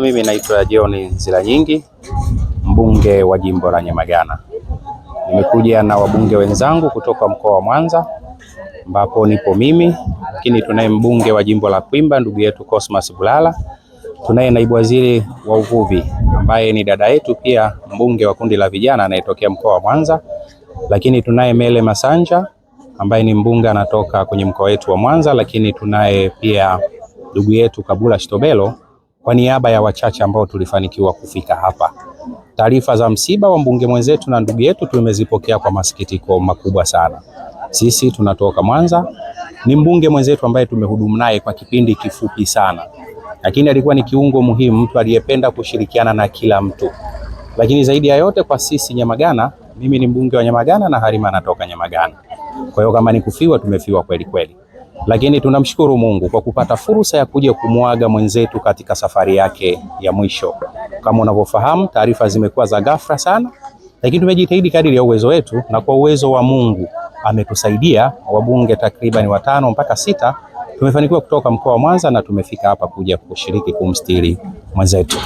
Mimi naitwa John Zilanyingi, mbunge wa jimbo la Nyamagana. Nimekuja na wabunge wenzangu kutoka mkoa wa Mwanza, ambapo nipo mimi, lakini tunaye mbunge wa jimbo la Kwimba ndugu yetu Cosmas Bulala. Tunaye naibu waziri wa uvuvi ambaye ni dada yetu pia mbunge wa kundi la vijana anayetokea mkoa wa Mwanza. Lakini tunaye Mele Masanja ambaye ni mbunge anatoka kwenye mkoa wetu wa Mwanza, lakini tunaye pia ndugu yetu Kabula Shitobelo kwa niaba ya wachache ambao tulifanikiwa kufika hapa. Taarifa za msiba wa mbunge mwenzetu na ndugu yetu tumezipokea kwa masikitiko makubwa sana. Sisi tunatoka Mwanza, ni mbunge mwenzetu ambaye tumehudumu naye kwa kipindi kifupi sana, lakini alikuwa ni kiungo muhimu, mtu aliyependa kushirikiana na kila mtu. Lakini zaidi ya yote kwa sisi Nyamagana, mimi ni mbunge wa Nyamagana na Halima anatoka Nyamagana. Kwa hiyo kama ni kufiwa, tumefiwa kweli kweli. Lakini tunamshukuru Mungu kwa kupata fursa ya kuja kumuaga mwenzetu katika safari yake ya mwisho. Kama unavyofahamu, taarifa zimekuwa za ghafla sana, lakini tumejitahidi kadiri ya uwezo wetu, na kwa uwezo wa Mungu ametusaidia. Wabunge takriban 5 mpaka 6 tumefanikiwa kutoka mkoa wa Mwanza na tumefika hapa kuja kushiriki kumstiri mwenzetu.